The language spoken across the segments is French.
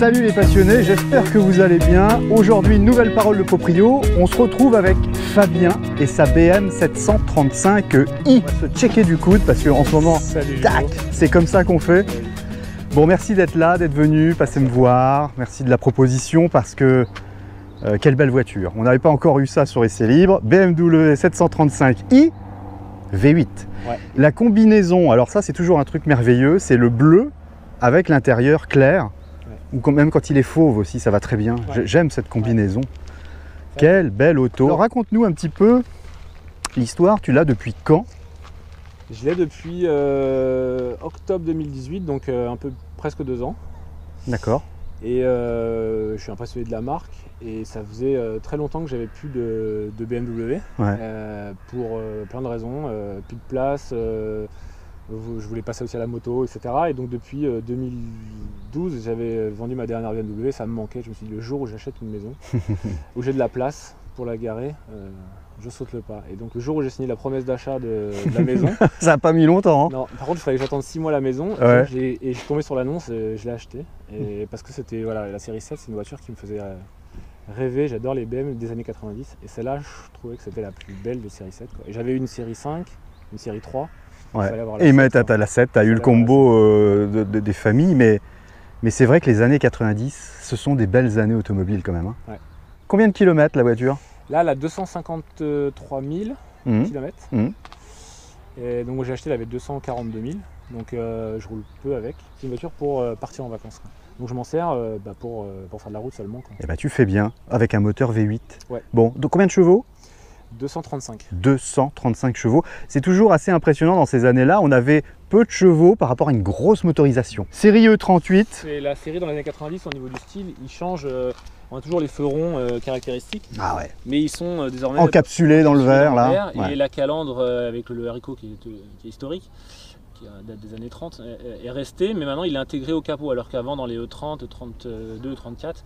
Salut les passionnés, j'espère que vous allez bien. Aujourd'hui, une nouvelle parole de proprio. On se retrouve avec Fabien et sa BM 735i. On va se checker du coude parce qu'en ce moment, tac, c'est comme ça qu'on fait. Bon, merci d'être là, d'être venu, passer me voir. Merci de la proposition parce que quelle belle voiture. On n'avait pas encore eu ça sur essai libre. BMW 735i V8. Ouais. La combinaison, alors ça c'est toujours un truc merveilleux, c'est le bleu avec l'intérieur clair. Ou quand même quand il est fauve aussi, ça va très bien. Ouais. J'aime cette combinaison. Ouais. Quelle belle auto. Alors raconte-nous un petit peu l'histoire, tu l'as depuis quand? Je l'ai depuis octobre 2018, donc un peu presque 2 ans. D'accord. Et je suis un passionné de la marque et ça faisait très longtemps que j'avais plus de BMW. Ouais. Pour plein de raisons, plus de place. Je voulais passer aussi à la moto, etc. Et donc depuis 2012, j'avais vendu ma dernière BMW, ça me manquait. Je me suis dit, le jour où j'achète une maison, où j'ai de la place pour la garer, je saute le pas. Et donc le jour où j'ai signé la promesse d'achat de la maison... Ça n'a pas mis longtemps. Hein. Non, par contre, il fallait que j'attende 6 mois la maison. Ouais. Et je suis tombé sur l'annonce et je l'ai acheté. Et parce que c'était voilà, la série 7, c'est une voiture qui me faisait rêver. J'adore les BMW des années 90. Et celle-là, je trouvais que c'était la plus belle des séries 7. Quoi. Et j'avais une série 5, une série 3. Ouais. Et mais t'as la 7, t'as eu le combo des familles, mais c'est vrai que les années 90, ce sont des belles années automobiles quand même. Hein. Ouais. Combien de kilomètres la voiture? Là, elle a 253 000 kilomètres. Et donc j'ai acheté, elle avait 242 000, donc je roule peu avec. C'est une voiture pour partir en vacances. Quoi. Donc je m'en sers pour faire de la route seulement. Quoi. Et bah tu fais bien, avec un moteur V8. Ouais. Bon, donc combien de chevaux? 235. 235 chevaux. C'est toujours assez impressionnant dans ces années-là. On avait peu de chevaux par rapport à une grosse motorisation. Série E38. C'est la série dans les années 90 au niveau du style. Ils changent. On a toujours les fleurons caractéristiques. Ah ouais. Mais ils sont désormais encapsulés dans le verre là. Et la calandre avec le haricot qui est historique, qui date des années 30, est resté, mais maintenant il est intégré au capot, alors qu'avant dans les E30, E32, E34,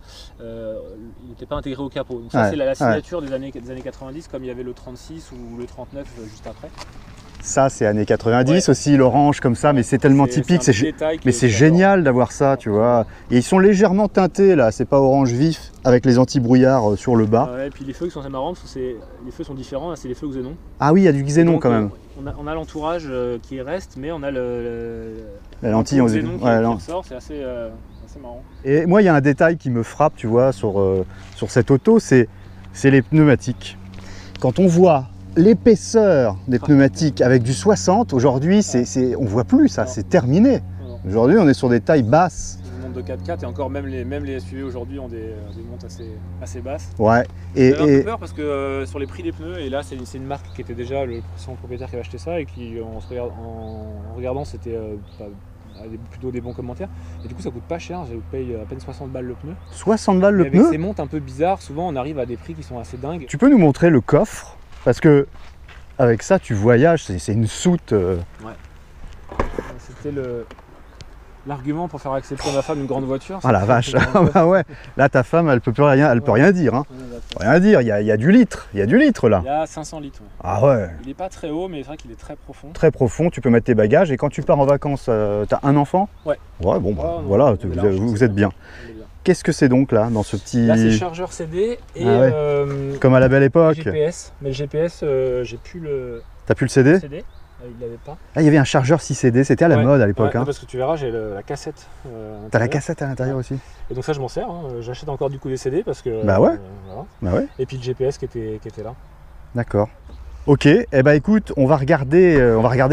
il n'était pas intégré au capot. Donc ça c'est la signature des années 90, comme il y avait le 36 ou le 39 juste après. Ça c'est années 90 aussi, l'orange comme ça, mais c'est tellement typique, mais c'est génial d'avoir ça, tu vois. Et ils sont légèrement teintés là, c'est pas orange vif, avec les anti-brouillards sur le bas. Ouais, et puis les feux qui sont assez marrants, parce que les feux sont différents, là c'est les feux xénon. Ah oui, il y a du xénon donc, quand même. On a l'entourage qui reste, mais on a la lentille en xénon qui ressort, c'est assez marrant. Et moi il y a un détail qui me frappe, tu vois, sur cette auto, c'est les pneumatiques. Quand on voit l'épaisseur des pneumatiques avec du 60, aujourd'hui, on voit plus ça, c'est terminé. Aujourd'hui, on est sur des tailles basses. Une monte de 4x4 et encore même les SUV aujourd'hui ont des montes assez basses. Ouais. J'avais un peu peur parce que sur les prix des pneus, et là c'est une marque qui était déjà le précédent propriétaire qui avait acheté ça et qui en regardant c'était plutôt des bons commentaires. Et du coup ça coûte pas cher, je paye à peine 60 balles le pneu. 60 balles le et pneu? Avec ces montes un peu bizarres, souvent on arrive à des prix qui sont assez dingues. Tu peux nous montrer le coffre? Parce que avec ça, tu voyages, c'est une soute. Ouais. C'était l'argument pour faire accepter à ma femme une grande voiture. Ah la vache. Ah ouais. Là, ta femme, elle peut plus rien, elle peut rien dire. Hein. Rien dire. Il y a du litre. Il y a du litre là. Il y a 500 litres. Ouais. Ah ouais. Il n'est pas très haut, mais c'est vrai qu'il est très profond. Très profond. Tu peux mettre tes bagages. Et quand tu pars en vacances, tu as un enfant? Ouais. Ouais. Bon, bah, voilà. Vous êtes bien. Qu'est-ce que c'est donc là, dans ce petit... Là c'est chargeur CD et... comme à la belle époque. GPS, mais le GPS, j'ai plus le... T'as plus le CD? Il l'avait pas. Ah, il y avait un chargeur 6 CD, c'était à la mode à l'époque. Ouais, hein. Parce que tu verras, j'ai la cassette. T'as la cassette à l'intérieur aussi? Et donc ça je m'en sers, hein. J'achète encore du coup des CD parce que... Bah ouais. Voilà. Bah ouais. Et puis le GPS qui était là. D'accord. Ok, eh ben écoute, on va regarder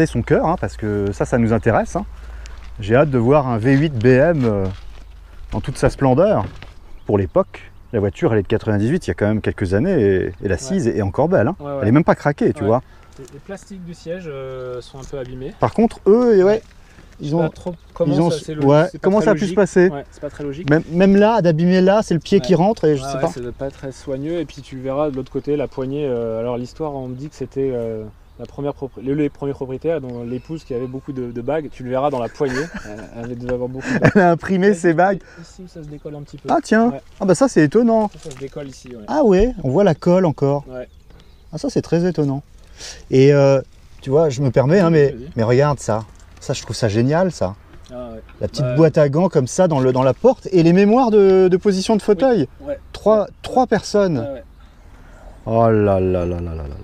son cœur, hein, parce que ça nous intéresse. Hein. J'ai hâte de voir un V8 BM dans toute sa splendeur. Pour l'époque, la voiture elle est de 98, il y a quand même quelques années, et l'assise est encore belle. Hein. Elle est même pas craquée, tu vois. Les plastiques du siège sont un peu abîmés. Par contre, eux, comment ça a pu se passer? C'est pas très logique. Même là, d'abîmer là, c'est le pied qui rentre et je sais pas. Ça doit pas être très soigneux. Et puis tu verras de l'autre côté la poignée. Alors l'histoire, on me dit que c'était les premiers propriétaires, dont l'épouse qui avait beaucoup de bagues. Tu le verras dans la poignée. Elle devait avoir beaucoup de bagues. Elle a imprimé ses bagues. Ici, ça se décolle un petit peu. Ah tiens. Ouais. Ah bah ça c'est étonnant. Ça se décolle ici. Ouais. Ah ouais, on voit la colle encore. Ouais. Ah ça c'est très étonnant. Et tu vois, je me permets, hein, mais regarde ça. Ça, je trouve ça génial, ça. La petite boîte à gants comme ça dans la porte et les mémoires de position de fauteuil. Oui. Trois personnes. Oh là là là là là là.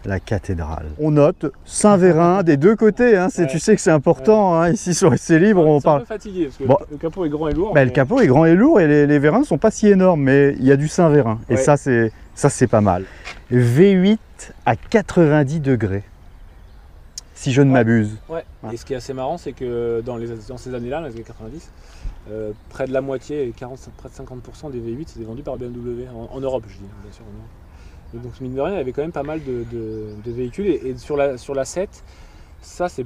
La cathédrale. On note Saint-Vérin des deux côtés, hein. Tu sais que c'est important, hein. Ici sur Essai Libre, on parle. Un peu fatigué parce que le capot est grand et lourd. Le capot est grand et lourd et les vérins ne sont pas si énormes, mais il y a du Saint-Vérin. Et ça c'est pas mal. V8 à 90 degrés, si je ne m'abuse. Ouais. Et ce qui est assez marrant, c'est que dans ces années-là, dans les années 90, près de la moitié, près de 50% des V8 c'était vendu par BMW, en Europe, je dis, bien sûr. Et donc mine de rien, il y avait quand même pas mal de véhicules. Et sur la 7, ça c'est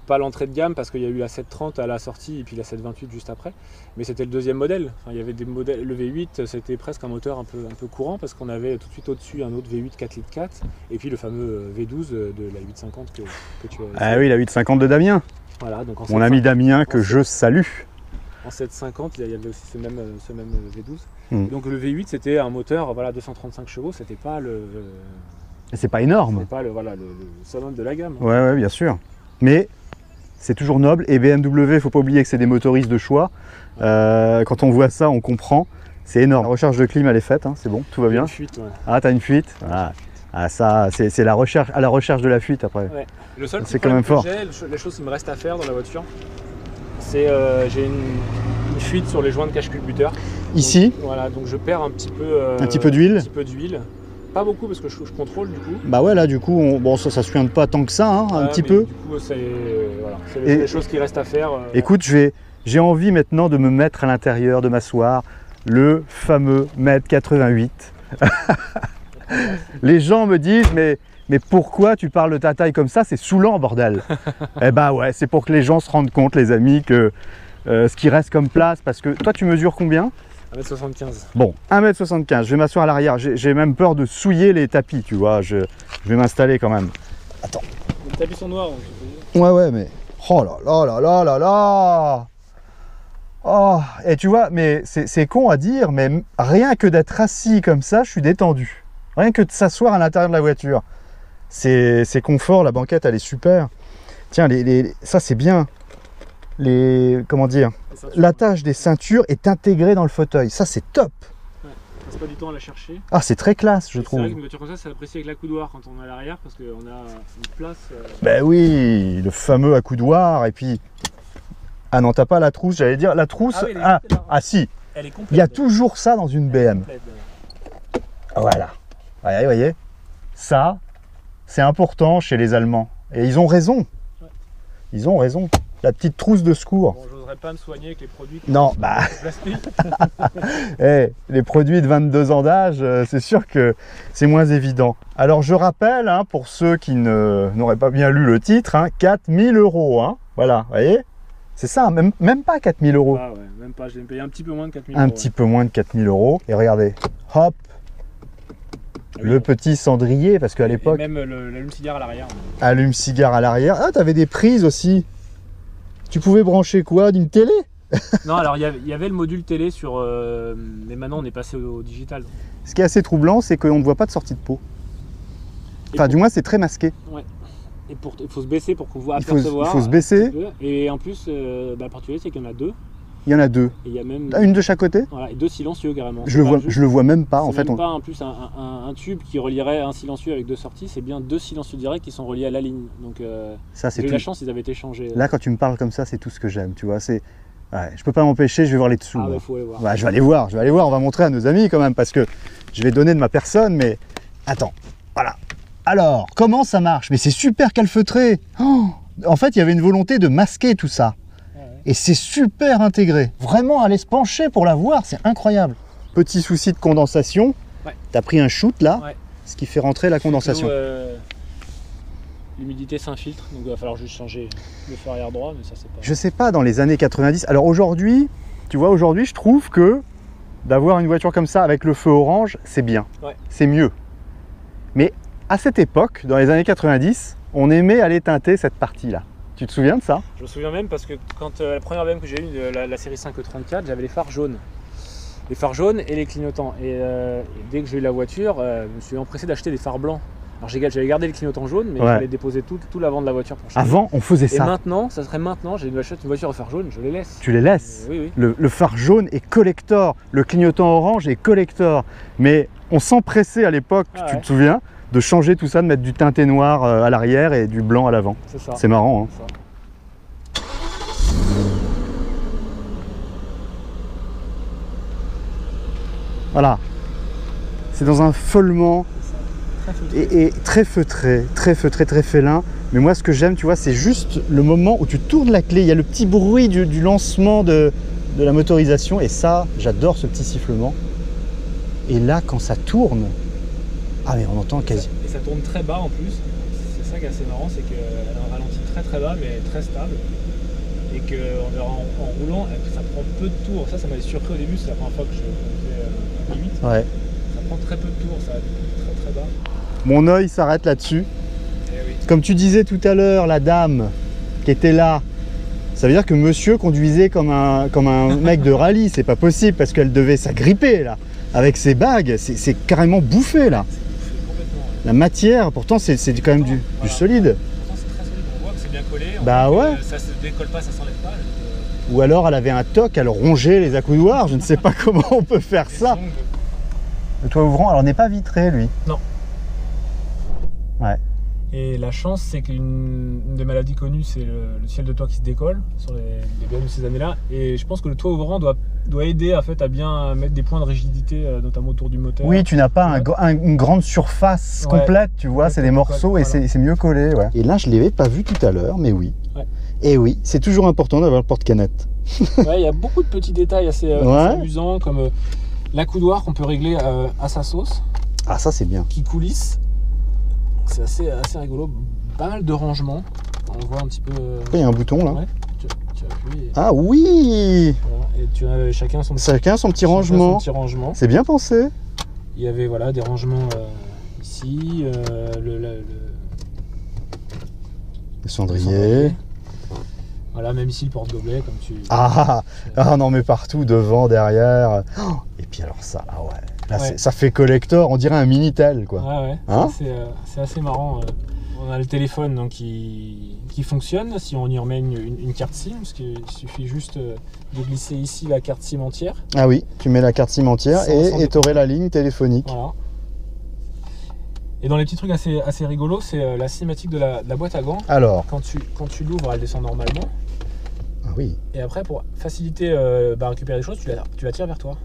pas l'entrée de gamme parce qu'il y a eu la 730 à la sortie et puis la 728 juste après. Mais c'était le deuxième modèle. Enfin, il y avait des modèles. Le V8 c'était presque un moteur un peu courant parce qu'on avait tout de suite au-dessus un autre V8 4 litres 4 et puis le fameux V12 de la 850 que tu as. Ah oui, la 850 de Damien. Voilà, donc mon ami Damien que je salue. En 750, il y avait aussi ce même V12. Donc le V8 c'était un moteur 235 chevaux, c'était pas le. C'est pas énorme. C'est pas le summum de la gamme. Ouais, bien sûr. Mais c'est toujours noble et BMW, il faut pas oublier que c'est des motoristes de choix. Quand on voit ça, on comprend. C'est énorme. La recharge de clim elle est faite, hein, c'est bon, tout va bien. Une fuite, Ah, t'as une fuite. Voilà. Ah, ça, c'est la recherche de la fuite après. Ouais. Le seul c'est quand même fort. La chose qui me reste à faire dans la voiture, c'est j'ai une fuite sur les joints de cache-culbuteur. Ici. Voilà, donc je perds un petit peu d'huile. Un petit peu d'huile. Pas beaucoup parce que je contrôle du coup. Bah ouais, là du coup, ça se soigne pas tant que ça, hein, un petit peu. Du coup, c'est les choses qui restent à faire. Écoute, j'ai envie maintenant de me mettre à l'intérieur, de m'asseoir, le fameux mètre 88. Les gens me disent, mais pourquoi tu parles de ta taille comme ça? C'est saoulant, bordel. Eh bah ouais, c'est pour que les gens se rendent compte, les amis, que ce qui reste comme place, parce que toi tu mesures combien? 1m75. Bon, 1m75, je vais m'asseoir à l'arrière, j'ai même peur de souiller les tapis, tu vois, je vais m'installer quand même. Attends. Les tapis sont noirs, donc je peux dire. Ouais, mais... Oh là là là là là là. Oh, et tu vois, mais c'est con à dire, mais rien que d'être assis comme ça, je suis détendu. Rien que de s'asseoir à l'intérieur de la voiture. C'est confort, la banquette, elle est super. Tiens, ça c'est bien. Comment dire, l'attache des ceintures est intégrée dans le fauteuil. Ça c'est top. Ouais, ça passe pas du temps à la chercher. Ah, c'est très classe, je trouve. C'est vrai qu'une voiture comme ça, c'est apprécié avec l'accoudoir quand on est à l'arrière parce qu'on a une place. Ben oui, le fameux accoudoir. Et puis, ah non, t'as pas la trousse, j'allais dire la trousse. Ah si. Elle est complète. Il y a toujours ça dans une BM. Voilà. Vous voyez, ça, c'est important chez les Allemands. Et ils ont raison. Ils ont raison. La petite trousse de secours. Bon, j'oserais pas me soigner avec les produits. Non, bah. Les produits de 22 ans d'âge, c'est sûr que c'est moins évident. Alors je rappelle, hein, pour ceux qui n'auraient pas bien lu le titre, hein, 4 000 €. Hein, voilà, vous voyez, c'est ça, même pas 4 000 €. Ah ouais, même pas, je vais me payer un petit peu moins de 4 000 €. Un petit peu moins de 4 000 €. Et regardez, hop, le petit cendrier, parce qu'à l'époque... Même l'allume-cigare à l'arrière. Allume-cigare à l'arrière. Ah, t'avais des prises aussi. Tu pouvais brancher quoi? D'une télé? Non, alors il y avait le module télé sur... mais maintenant on est passé au digital. Ce qui est assez troublant, c'est qu'on ne voit pas de sortie de pot. Enfin, du moins, c'est très masqué. Ouais. Et il faut se baisser pour qu'on voit apercevoir. Il faut se baisser. Et en plus, la particularité, c'est qu'il y en a deux. Il y en a deux. Et il y a même... Une de chaque côté? Voilà, et deux silencieux carrément. Je le vois même pas. En fait, pas en plus un tube qui relierait un silencieux avec deux sorties, c'est bien deux silencieux directs qui sont reliés à la ligne. Donc j'ai eu la chance, ils avaient été changés. Là, quand tu me parles comme ça, c'est tout ce que j'aime, tu vois. C'est... Ouais, je peux pas m'empêcher, je vais voir les dessous. Ah, faut les voir. Bah, je vais aller voir, on va montrer à nos amis quand même, parce que je vais donner de ma personne, mais attends, voilà. Alors, comment ça marche? Mais c'est super calfeutré. Oh, en fait, il y avait une volonté de masquer tout ça. Et c'est super intégré. Vraiment, aller se pencher pour la voir, c'est incroyable. Petit souci de condensation. Ouais. Tu as pris un shoot là, ce qui fait rentrer la condensation. L'humidité s'infiltre, donc il va falloir juste changer le feu arrière droit, mais ça c'est pas... Je sais pas, dans les années 90... Alors aujourd'hui, tu vois, aujourd'hui je trouve que d'avoir une voiture comme ça avec le feu orange, c'est bien. Ouais. C'est mieux. Mais à cette époque, dans les années 90, on aimait aller teinter cette partie-là. Tu te souviens de ça? Je me souviens même parce que quand la première BM que j'ai eue, la série 534, j'avais les phares jaunes. Les phares jaunes et les clignotants. Et dès que j'ai eu la voiture, je me suis empressé d'acheter des phares blancs. Alors j'avais gardé le clignotant jaune, mais j'allais déposer tout l'avant de la voiture pour changer. Avant, on faisait ça. Et maintenant, ça serait maintenant, j'ai une voiture au phare jaune, je les laisse. Tu les laisses? Oui. Le phare jaune est collector, le clignotant orange est collector. Mais on s'empressait à l'époque, tu te souviens, de changer tout ça, de mettre du teinté noir à l'arrière et du blanc à l'avant. C'est ça. C'est marrant, hein. Voilà. C'est dans un feulement. Et très feutré, très félin. Mais moi, ce que j'aime, tu vois, c'est juste le moment où tu tournes la clé. Il y a le petit bruit du lancement de la motorisation. Et ça, j'adore ce petit sifflement. Et là, quand ça tourne, ah mais on entend quasi. Et ça tourne très bas en plus. C'est ça qui est assez marrant, c'est qu'elle a un ralenti très bas, mais très stable. Et qu'en en roulant, ça prend peu de tours. Ça m'avait surpris au début. C'est la première fois que je faisais 1.8. Ouais. Ça prend très peu de tours, ça va très bas. Mon œil s'arrête là-dessus. Oui. Comme tu disais tout à l'heure, la dame qui était là, ça veut dire que monsieur conduisait comme un mec de rallye. C'est pas possible parce qu'elle devait s'agripper là. Avec ses bagues, c'est carrément bouffé là. C'est bouffé complètement. Ouais. La matière, pourtant c'est quand même du solide. Pourtant c'est très solide, on voit que c'est bien collé. Bah ouais. Ça se décolle pas, ça s'enlève pas. Ou alors elle avait un toc, elle rongeait les accoudoirs. Je ne sais pas comment on peut faire ça. Le toit ouvrant, alors n'est pas vitré lui. Non. Ouais. Et la chance, c'est qu'une des maladies connues, c'est le ciel de toit qui se décolle sur les BMW de ces années-là. Et je pense que le toit ouvrant doit aider en fait, à bien mettre des points de rigidité, notamment autour du moteur. Oui, tu n'as pas une grande surface complète, tu vois, c'est des morceaux et c'est mieux collé. Ouais. Et là, je ne l'avais pas vu tout à l'heure, mais oui. Ouais. Et oui, c'est toujours important d'avoir le porte-canette. Ouais, il y a beaucoup de petits détails assez amusants, comme l'accoudoir qu'on peut régler à sa sauce. Ah, ça c'est bien. Qui coulisse. C'est assez rigolo. Pas mal de rangements. On voit un petit peu. Il y a un bouton là. Ouais, tu appuies. Et... Ah oui. Voilà. Et tu as chacun son petit rangement. C'est bien pensé. Il y avait voilà, des rangements ici. Le cendrier. Voilà, même ici le porte-gobelet comme tu. Ah non, mais partout, devant, derrière. Et puis alors ça, ah ouais. Là, ça fait collector, on dirait un Minitel quoi. Ah ouais, hein, c'est assez marrant. On a le téléphone donc, qui fonctionne si on y remet une carte SIM, parce qu'il suffit juste de glisser ici la carte SIM entière. Ah oui, tu mets la carte SIM entière et tu aurais la ligne téléphonique. Voilà. Et dans les petits trucs assez rigolos, c'est la cinématique de la boîte à gants. Alors quand tu l'ouvres, elle descend normalement. Ah oui. Et après, pour faciliter récupérer des choses, tu la tires vers toi.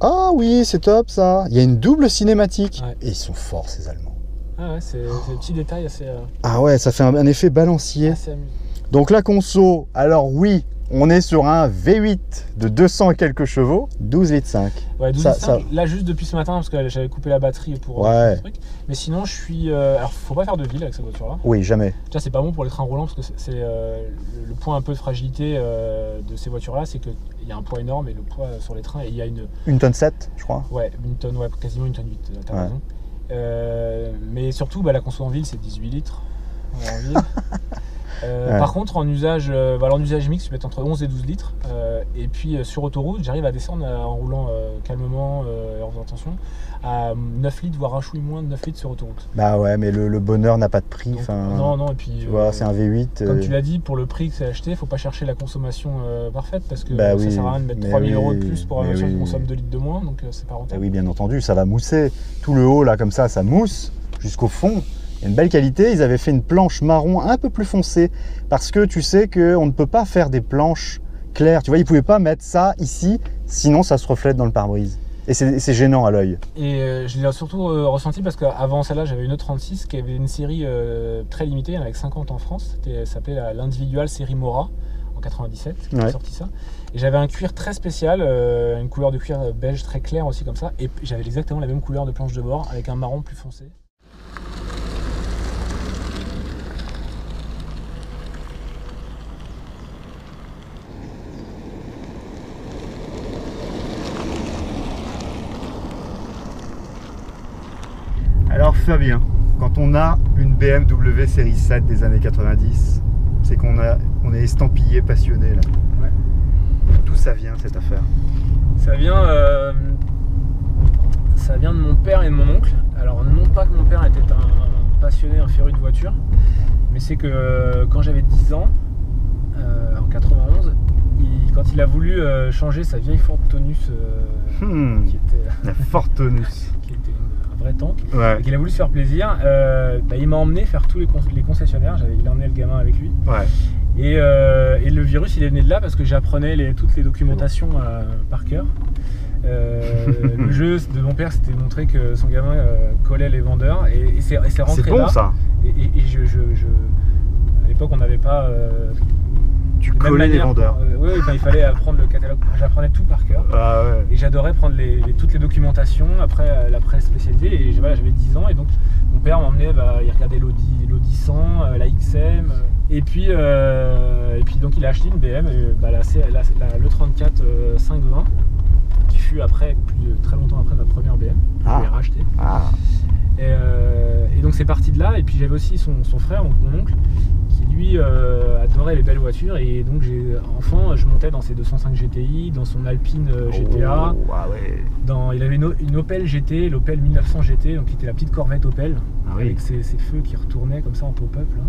Ah oui, c'est top ça. Il y a une double cinématique. Ouais. Et ils sont forts ces Allemands. Ah ouais, c'est des petits détails assez... Ah ouais, ça fait un effet balancier. Assez amusant. Donc la conso, alors oui, on est sur un V8 de 200 et quelques chevaux, 12,5 litres. Ouais, 12,5 litres. Là, juste depuis ce matin, parce que j'avais coupé la batterie pour ce truc. Mais sinon, je suis... alors, faut pas faire de ville avec cette voiture-là. Oui, jamais. Déjà, c'est pas bon pour les trains roulants, parce que c'est le point un peu de fragilité de ces voitures-là, c'est qu'il y a un poids énorme, et le poids sur les trains, et il y a une tonne 7, je crois. Ouais, quasiment une tonne 8, t'as raison. Mais surtout, la conso en ville, c'est 18 litres. En ville. Par contre, en usage mixte, tu peux être entre 11 et 12 litres. Et puis sur autoroute, j'arrive à descendre en roulant calmement et en faisant attention à 9 litres, voire un chouï moins de 9 litres sur autoroute. Bah ouais, mais le bonheur n'a pas de prix. Donc, non, et puis tu vois, c'est un V8. Comme tu l'as dit, pour le prix que c'est acheté, il ne faut pas chercher la consommation parfaite, parce que ça sert à rien de mettre 3000 € de plus pour une voiture qui consomme 2 litres de moins, donc c'est pas rentable. Oui, bien entendu, ça va mousser. Tout le haut là, comme ça mousse jusqu'au fond. Il y a une belle qualité, ils avaient fait une planche marron un peu plus foncée parce que tu sais qu'on ne peut pas faire des planches claires. Tu vois, ils ne pouvaient pas mettre ça ici, sinon ça se reflète dans le pare-brise. Et c'est gênant à l'œil. Et je l'ai surtout ressenti parce qu'avant celle-là, j'avais une E36 qui avait une série très limitée, il y en avait 50 en France. Ça s'appelait l'individual série Mora en 97, qui a sorti ça. Et j'avais un cuir très spécial, une couleur de cuir beige très claire aussi comme ça. Et j'avais exactement la même couleur de planche de bord avec un marron plus foncé. Alors Fabien, quand on a une BMW série 7 des années 90, c'est qu'on est estampillé, passionné là. Ouais. D'où ça vient cette affaire? Ça vient ça vient de mon père et de mon oncle. Alors non pas que mon père était un passionné, un féru de voiture, mais c'est que quand j'avais 10 ans, en 91, quand il a voulu changer sa vieille Ford Taunus, qui était la Ford Taunus, qui était un vrai tank, ouais. Et qu'il a voulu se faire plaisir, il m'a emmené faire tous les concessionnaires. Il a emmené le gamin avec lui. Ouais. Et le virus, il est venu de là parce que j'apprenais toutes les documentations par cœur. Le jeu de mon père, c'était de montrer que son gamin collait les vendeurs, et c'est rentré. C'est bon, là. ça. Et à l'époque, on n'avait pas. Tu collais les vendeurs. Oui, il fallait apprendre le catalogue. J'apprenais tout par cœur. Ah ouais. Et j'adorais prendre toutes les documentations, après la presse spécialisée. Et voilà, j'avais 10 ans, et donc mon père m'emmenait, il regardait l'Audi 100, la XM. Et puis donc il a acheté une BM, le 34 520, qui fut après, très longtemps après ma première BM. Je l'ai racheté. Et donc c'est parti de là. Et puis j'avais aussi son frère, donc mon oncle, qui lui adorait les belles voitures, et donc enfant je montais dans ses 205 GTI, dans son Alpine GTA. Ouais. Il avait une Opel GT, l'Opel 1900 GT, donc qui était la petite Corvette Opel, avec ses feux qui retournaient comme ça en pop-up là,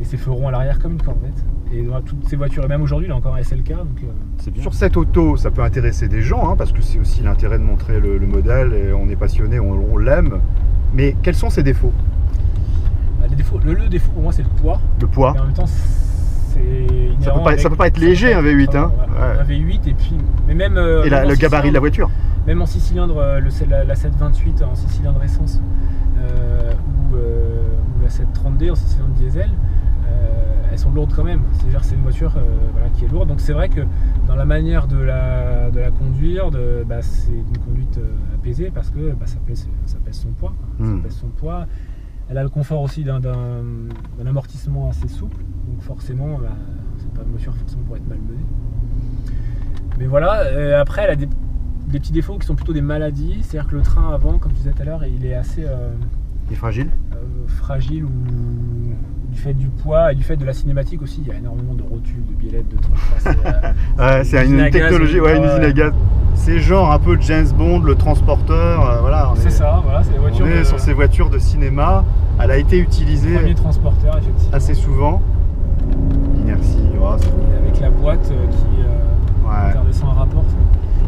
et ses feux ronds à l'arrière comme une Corvette. Et dans toutes ces voitures, et même aujourd'hui il a encore un SLK, donc c'est bien. Sur cette auto, ça peut intéresser des gens, hein, parce que c'est aussi l'intérêt de montrer le modèle, et on est passionné, on l'aime. Mais quels sont ses défauts? Les défauts, le défaut pour moi, c'est le poids. Le poids. Et en même temps, ça peut pas être léger, un V8. Hein. Ouais. Un V8, et puis. Mais même. Et le gabarit de la voiture. Même en 6 cylindres, la 728 en 6 cylindres essence, ou la 730D en 6 cylindres diesel, elles sont lourdes quand même. C'est-à-dire que c'est une voiture qui est lourde. Donc c'est vrai que dans la manière de la conduire, c'est une conduite apaisée, parce que ça pèse son poids. Ça pèse son poids. Elle a le confort aussi d'un amortissement assez souple, donc forcément, c'est pas une voiture forcément pour être malmenée. Mais voilà, après elle a des petits défauts qui sont plutôt des maladies, c'est-à-dire que le train avant, comme je disais tout à l'heure, il est assez... il est fragile. Fragile, ou du fait du poids et du fait de la cinématique aussi, il y a énormément de rotules, de biellettes, de trucs passés. C'est une technologie, une usine à gaz. C'est genre un peu James Bond, le transporteur, voilà. C'est ça, voilà, c'est des voitures. On est sur ces voitures de cinéma. Elle a été utilisée premier transporteur, effectivement, assez souvent. Inertie, avec la boîte qui redescend un rapport.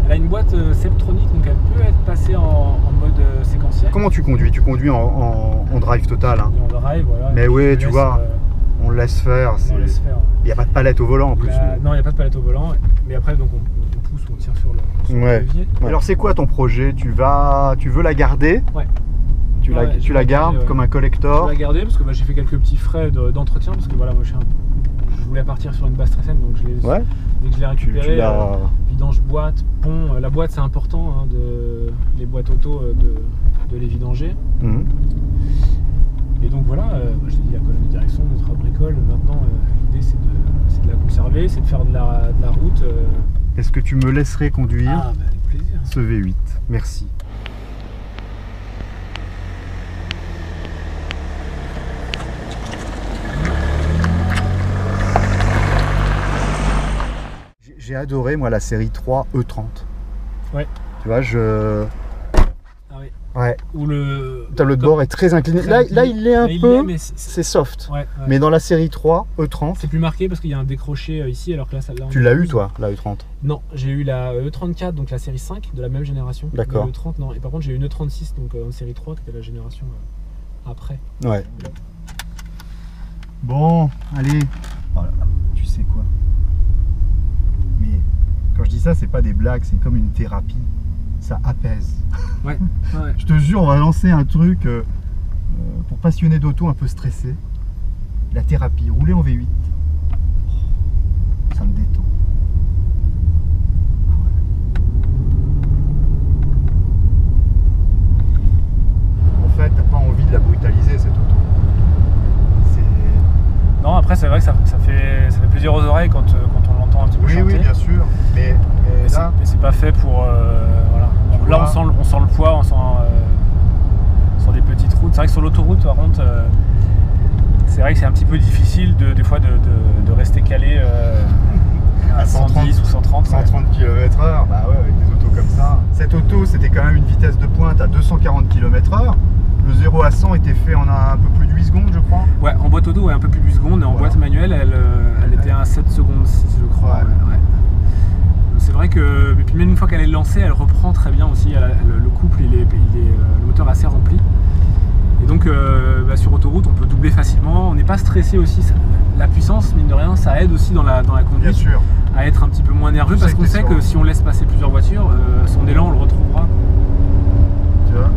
Elle a une boîte Septronic, donc elle peut être passée en mode séquentiel. Comment tu conduis? Tu conduis en drive total, hein. En drive, voilà. Mais oui, tu vois, on laisse faire. Il n'y a pas de palette au volant en plus. Non, il n'y a pas de palette au volant. Mais après, donc on pousse, on tire sur le levier. Alors c'est quoi ton projet? Tu veux la garder? Ouais. Tu la gardes comme un collector? Je vais la garder parce que j'ai fait quelques petits frais d'entretien, parce que voilà, moi je voulais partir sur une base très saine, donc dès que je l'ai récupéré, vidange boîte, pont. La boîte, c'est important, hein, les boîtes auto de les vidanger. Et donc voilà, je t'ai dit, la colonne de direction, notre bricole, maintenant l'idée c'est de la conserver, c'est de faire de la route. Est-ce que tu me laisserais conduire avec plaisir. Ce V8? Merci. J'ai adoré, moi, la série 3 E30. Ouais. Tu vois, Ah oui. Ouais. Où le tableau de bord est très incliné. Là, il est un peu... C'est soft. Ouais. Mais dans la série 3, E30... C'est plus marqué parce qu'il y a un décroché ici, alors que là, celle-là... Tu l'as eu, toi, la E30? Non, j'ai eu la E34, donc la série 5, de la même génération. D'accord. La E30, non. Et par contre, j'ai eu une E36, donc en série 3, qui était la génération après. Ouais. Bon, allez. Voilà. Tu sais quoi? Mais quand je dis ça, c'est pas des blagues, c'est comme une thérapie. Ça apaise. Ouais. Je te jure, on va lancer un truc pour passionnés d'auto un peu stressés. La thérapie, rouler en V8. Ça me détend. En fait, t'as pas envie de la brutaliser, cette auto. Non, après c'est vrai que ça fait plaisir aux oreilles quand on l'entend un petit peu chanter. Oui, bien sûr. Mais c'est pas fait pour... voilà. Là, on sent le poids, on sent des petites routes. C'est vrai que sur l'autoroute, par contre, c'est vrai que c'est un petit peu difficile des fois de rester calé à 110 ou 130. 130 km/h, bah ouais, avec des autos comme ça. Cette auto, c'était quand même une vitesse de pointe à 240 km/h. Le 0 à 100 était fait en un peu plus de 8 secondes, je crois. Ouais, en boîte auto, ouais, un peu plus de 8 secondes. Et en boîte manuelle, elle était à 7 secondes, je crois. Ouais. C'est vrai que puis même une fois qu'elle est lancée, elle reprend très bien aussi. Le couple, le moteur assez rempli. Et donc sur autoroute, on peut doubler facilement. On n'est pas stressé aussi. La puissance, mine de rien, ça aide aussi dans la conduite. Bien sûr. À être un petit peu moins nerveux parce qu'on sait que si on laisse passer plusieurs voitures, son élan, on le retrouvera. Tu vois ?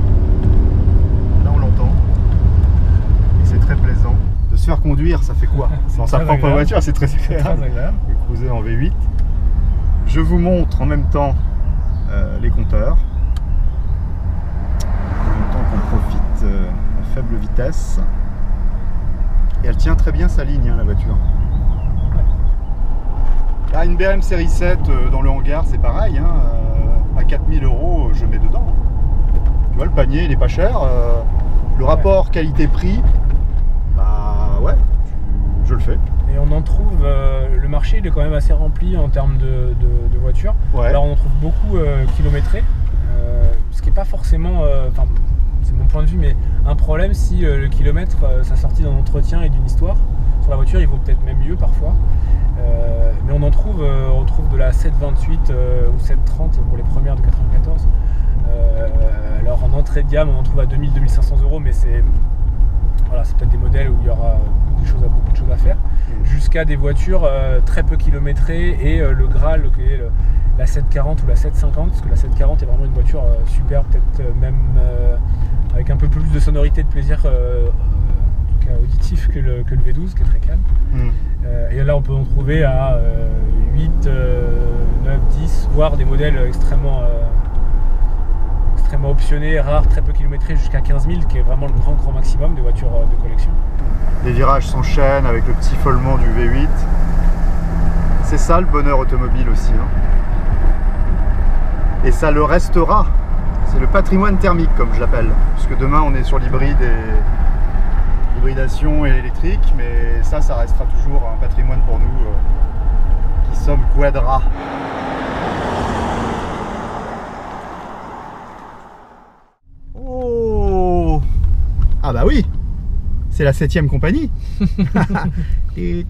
C'est très plaisant. De se faire conduire, ça fait quoi? Dans sa propre voiture, c'est très agréable. Le cruiser en V8. Je vous montre en même temps les compteurs. En même temps qu'on profite à faible vitesse. Et elle tient très bien sa ligne, hein, la voiture. Là, une BM série 7 dans le hangar, c'est pareil. Hein, à 4000 €, je mets dedans. Tu vois, le panier, il est pas cher. Le rapport qualité-prix, bah ouais, je le fais. Et on en trouve, le marché il est quand même assez rempli en termes de voitures. Ouais. Alors on en trouve beaucoup kilométrés, ce qui n'est pas forcément, c'est mon point de vue, mais un problème si le kilomètre, sa sortie d'un entretien et d'une histoire. Sur la voiture, il vaut peut-être même mieux parfois. Mais on trouve de la 728 ou 730 pour les premières de 94. Alors en entrée de gamme, on en trouve à 2000-2500 €, mais c'est peut-être des modèles où il y aura beaucoup de choses à faire, jusqu'à des voitures très peu kilométrées et le Graal qui est la 740 ou la 750, parce que la 740 est vraiment une voiture super, peut-être même avec un peu plus de sonorité, de plaisir auditif que le V12 qui est très calme. Et là on peut en trouver à 8, 9, 10, voire des modèles extrêmement optionnés, rares, très peu kilométrés, jusqu'à 15 000, qui est vraiment le grand maximum des voitures de collection. Les virages s'enchaînent avec le petit folement du V8. C'est ça le bonheur automobile aussi. Hein. Et ça le restera. C'est le patrimoine thermique, comme je l'appelle. Puisque demain on est sur l'hybride et l'hybridation et l'électrique, mais ça restera toujours un patrimoine pour nous qui sommes Quadra. Ah bah oui, c'est la 7e compagnie. C'est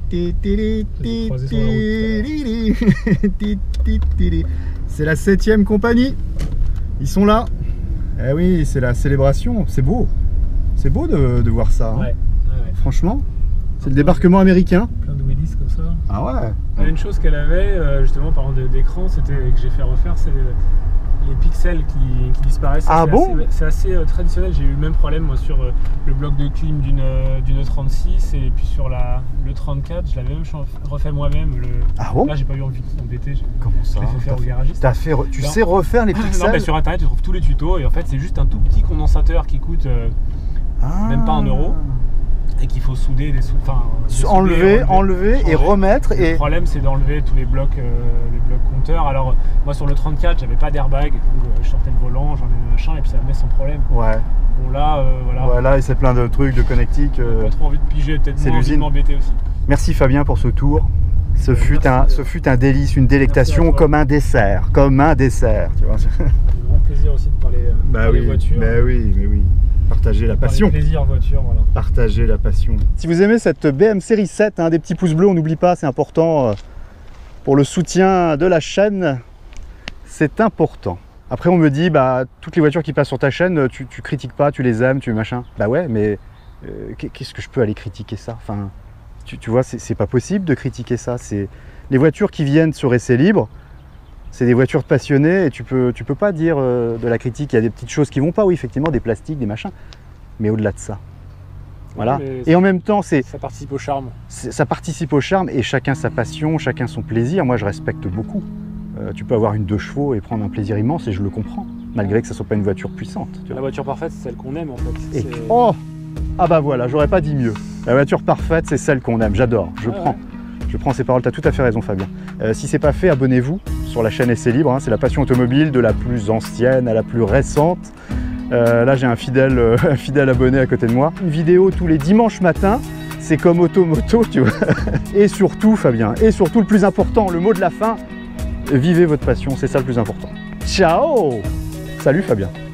la 7e compagnie. Ils sont là. Eh oui, c'est la célébration. C'est beau. C'est beau de voir ça. Hein. Ouais. Franchement, c'est le débarquement américain. Plein de wheelies comme ça. Ah ouais. Il y a une chose qu'elle avait, justement, par exemple d'écran, c'était que j'ai fait refaire, c'est les pixels qui disparaissent. Ah bon? C'est assez traditionnel. J'ai eu le même problème moi sur le bloc de clim d'une 36 et puis sur le 34, je l'avais même refait moi-même. Ah bon? Là j'ai pas eu envie d'embêter. Comment ça? Je l'ai fait faire au garagiste. Tu sais refaire les pixels? Non, mais sur internet tu trouves tous les tutos et en fait c'est juste un tout petit condensateur qui coûte même pas 1 € et qu'il faut souder enlever et remettre. Le problème c'est d'enlever tous les blocs compteurs. Alors moi sur le 34 j'avais pas d'airbag, je sortais le volant, j'en ai machin et puis ça venait sans problème. Ouais. Bon là voilà. Ouais, là c'est plein de trucs de connectique. Pas trop envie de piger, peut-être moins envie de m'embêter aussi. Merci Fabien pour ce tour. Ce fut un délice, une délectation comme un dessert. Comme un dessert. Tu vois. C'est un grand plaisir aussi de parler voitures. Mais oui. Partager la passion. Plaisir voiture, voilà. Partager la passion. Si vous aimez cette BM série 7, des petits pouces bleus, on n'oublie pas, c'est important pour le soutien de la chaîne. C'est important. Après, on me dit, toutes les voitures qui passent sur ta chaîne, tu critiques pas, tu les aimes, tu machin. Bah ouais, mais qu'est-ce que je peux aller critiquer ça? Enfin, tu vois, c'est pas possible de critiquer ça. C'est les voitures qui viennent sur Essai Libre. C'est des voitures passionnées et tu peux pas dire de la critique. Il y a des petites choses qui vont pas, oui, effectivement, des plastiques, des machins. Mais au-delà de ça. Voilà. Et en même temps, ça participe au charme. Ça participe au charme et chacun sa passion, chacun son plaisir. Moi, je respecte beaucoup. Tu peux avoir une 2 chevaux et prendre un plaisir immense et je le comprends. Malgré que ça soit pas une voiture puissante. La voiture parfaite, c'est celle qu'on aime en fait. Ah bah voilà, j'aurais pas dit mieux. La voiture parfaite, c'est celle qu'on aime. J'adore, je prends. Je prends ces paroles, tu as tout à fait raison Fabien. Si c'est pas fait, abonnez-vous sur la chaîne Essai Libre, c'est la passion automobile de la plus ancienne à la plus récente. Là j'ai un fidèle abonné à côté de moi. Une vidéo tous les dimanches matins, c'est comme Automoto, tu vois. Et surtout Fabien, et surtout le plus important, le mot de la fin, vivez votre passion, c'est ça le plus important. Ciao. Salut Fabien.